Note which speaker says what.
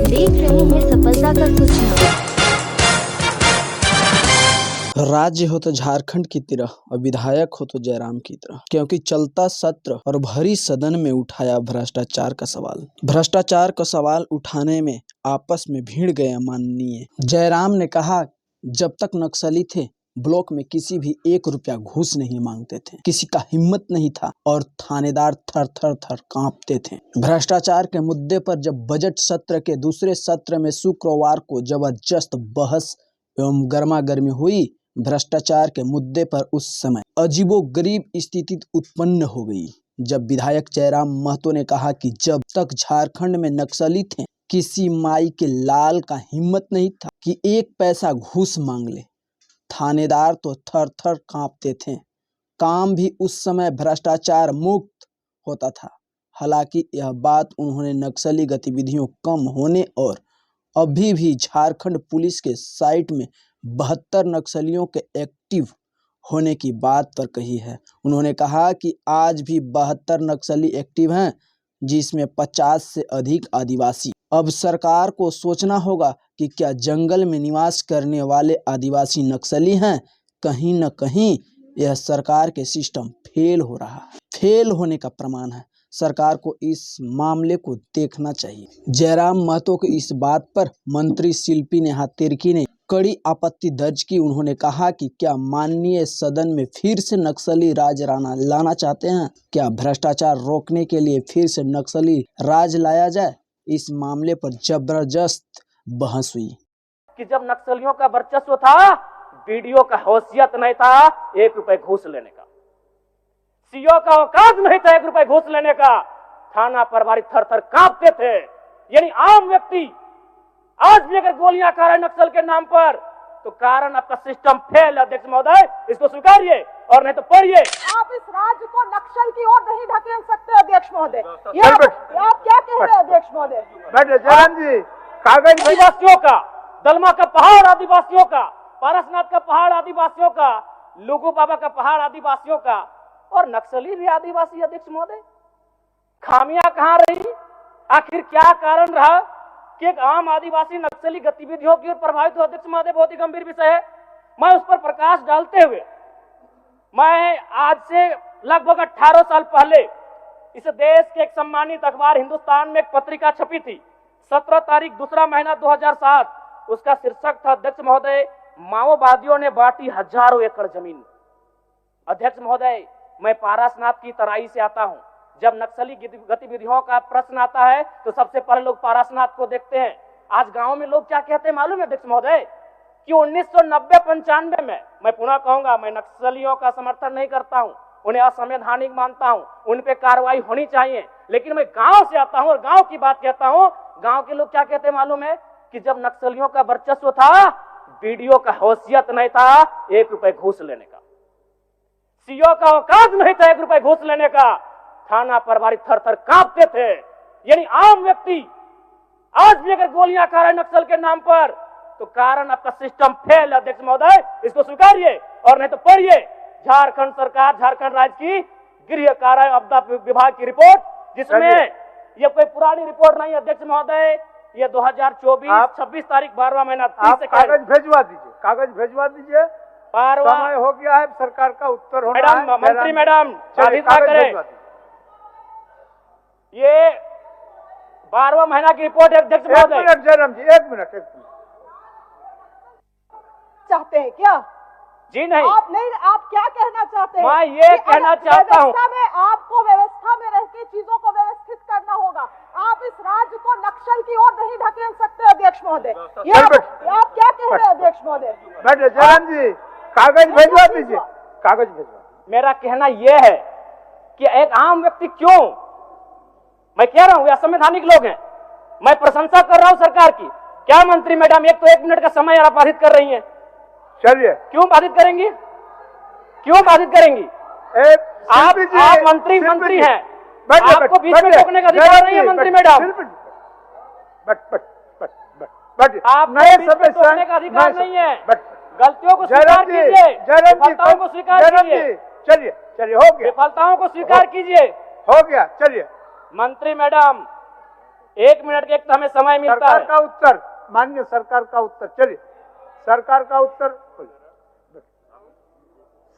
Speaker 1: देख रहे हैं सफलता का सूचना।
Speaker 2: राज्य हो तो झारखंड की तरह और विधायक हो तो जयराम की तरह, क्योंकि चलता सत्र और भरी सदन में उठाया भ्रष्टाचार का सवाल। भ्रष्टाचार का सवाल उठाने में आपस में भिड़ गए माननीय जयराम ने कहा, जब तक नक्सली थे ब्लॉक में किसी भी 1 रुपया घूस नहीं मांगते थे, किसी का हिम्मत नहीं था और थानेदार थर थर थर कांपते थे। भ्रष्टाचार के मुद्दे पर जब बजट सत्र के दूसरे सत्र में शुक्रवार को जबरदस्त बहस एवं गर्मागर्मी हुई, भ्रष्टाचार के मुद्दे पर उस समय अजीबोगरीब स्थिति उत्पन्न हो गई, जब विधायक जयराम महतो ने कहा कि जब तक झारखंड में नक्सली थे किसी माई के लाल का हिम्मत नहीं था कि 1 पैसा घूस मांग ले। थानेदार तो थर थर कांपते थे। काम भी उस समय भ्रष्टाचार मुक्त होता था। हालांकि यह बात उन्होंने नक्सली गतिविधियों कम होने और अभी भी झारखंड पुलिस के साइट में 72 नक्सलियों के एक्टिव होने की बात पर कही है। उन्होंने कहा कि आज भी 72 नक्सली एक्टिव हैं, जिसमें 50 से अधिक आदिवासी। अब सरकार को सोचना होगा कि क्या जंगल में निवास करने वाले आदिवासी नक्सली हैं। कहीं न कहीं यह सरकार के सिस्टम फेल हो रहा है, फेल होने का प्रमाण है। सरकार को इस मामले को देखना चाहिए। जयराम महतो की इस बात पर मंत्री शिल्पी नेहा तिर्की ने कड़ी आपत्ति दर्ज की। उन्होंने कहा कि क्या माननीय सदन में फिर से नक्सली राज लाना चाहते हैं? क्या भ्रष्टाचार रोकने के लिए फिर से नक्सली राज लाया जाए? इस मामले पर जबरदस्त बहस हुई
Speaker 3: कि जब नक्सलियों का वर्चस्व था, वीडियो का हैसियत नहीं था 1 रुपए घूस लेने का, सीओ का औकात नहीं था 1 रुपए घूस लेने का, थाना प्रभारी थर थर कांपते थे। यानी आम व्यक्ति आज भी अगर गोलियां खा रहे नक्सल के नाम पर, तो कारण आपका सिस्टम फेल है। अध्यक्ष महोदय, इसको स्वीकारिए और नहीं तो पढ़िए।
Speaker 4: आप इस राज्य को नक्सल की ओर नहीं ढकेल सकते अध्यक्ष महोदय। आप क्या कह रहे हैं अध्यक्ष महोदय?
Speaker 5: जयराम जी, कागज
Speaker 3: आदिवासियों का, दलमा का पहाड़ आदिवासियों का, पारसनाथ का पहाड़ आदिवासियों का, लुगू बाबा का पहाड़ आदिवासियों का, और नक्सली भी आदिवासी। अध्यक्ष महोदय, खामियां कहां रही? आखिर क्या कारण रहा कि एक आम आदिवासी नक्सली गतिविधियों की ओर प्रभावित हो? अध्यक्ष महोदय, बहुत ही गंभीर विषय है। मैं उस पर प्रकाश डालते हुए, मैं आज से लगभग 18 साल पहले इस देश के एक सम्मानित अखबार हिंदुस्तान में एक पत्रिका छपी थी, 17 तारीख दूसरा महीना 2007। उसका शीर्षक था, अध्यक्ष महोदय, माओवादियों ने बांटी हजारों एकड़ जमीन। अध्यक्ष महोदय, मैं पारसनाथ की तराई से आता हूं। जब नक्सली गतिविधियों का प्रश्न आता है तो सबसे पहले लोग पारसनाथ को देखते हैं। आज गांव में लोग क्या कहते हैं मालूम है अध्यक्ष महोदय? कि 1990-95 में, मैं पुनः कहूंगा, मैं नक्सलियों का समर्थन नहीं करता हूं, उन्हें असंवैधानिक मानता हूं, उन पे कार्रवाई होनी चाहिए, लेकिन मैं गांव से आता हूं और गांव की बात कहता हूं। गांव के लोग क्या कहते हैं मालूम है? कि जब नक्सलियों का वर्चस्व था, वीडियो का हैसियत नहीं था 1 रुपए घूस लेने का, सीओ का औकात नहीं था 1 रुपए घूस लेने का, थाना प्रभारी थर थर कांपते थे। यानी आम व्यक्ति आज भी अगर गोलियां खा रहे नक्सल के नाम पर, तो कारण आपका सिस्टम फेल है। अध्यक्ष महोदय, इसको स्वीकारिए और नहीं तो पढ़िए झारखंड सरकार, झारखंड राज्य की गृह कार्य आपदा विभाग की रिपोर्ट, जिसमें ये कोई पुरानी रिपोर्ट नहीं है अध्यक्ष महोदय, ये 2024 26 तारीख 12वां महीना।
Speaker 5: आप कागज भेजवा दीजिए, कागज भेजवा दीजिए। समय हो गया है, सरकार का उत्तर होना है।
Speaker 3: मंत्री मैडम, करें ये 12वां महीना की रिपोर्ट है अध्यक्ष महोदय।
Speaker 5: जयराम जी, एक मिनट
Speaker 4: चाहते हैं क्या?
Speaker 3: जी नहीं,
Speaker 4: आप क्या कहना चाहते हैं?
Speaker 3: मैं ये कहना चाहता हूँ,
Speaker 4: आपको व्यवस्था में रह के चीजों को व्यवस्थित करना होगा। आप इस राज्य को नक्सल की ओर नहीं ढकेल सकते अध्यक्ष महोदय। आप क्या कह रहे हैं अध्यक्ष महोदय?
Speaker 5: जयराम जी, कागज भेजवा दीजिए, कागज भेजवा।
Speaker 3: मेरा कहना यह है कि एक आम व्यक्ति क्यों, मैं कह रहा हूं ये असंवैधानिक लोग हैं, मैं प्रशंसा कर रहा हूं सरकार की। क्या मंत्री मैडम, एक तो 1 मिनट का समय आप बाधित कर रही हैं।
Speaker 5: चलिए,
Speaker 3: क्यों बाधित करेंगी? क्यों बाधित करेंगी? आप मंत्री हैं, आपको बीच में रोकने का अधिकार नहीं है मंत्री मैडम। आप रोकने का अधिकार नहीं है। गलतियों को स्वीकार कीजिए, विफलताओं को स्वीकार कीजिए।
Speaker 5: चलिए हो गया,
Speaker 3: विफलताओं को स्वीकार कीजिए।
Speaker 5: हो गया, चलिए।
Speaker 3: मंत्री मैडम 1 मिनट के एक हमें समय मिलता
Speaker 5: सरकार
Speaker 3: है।
Speaker 5: का उत्तर, माननीय सरकार का उत्तर, चलिए सरकार का उत्तर।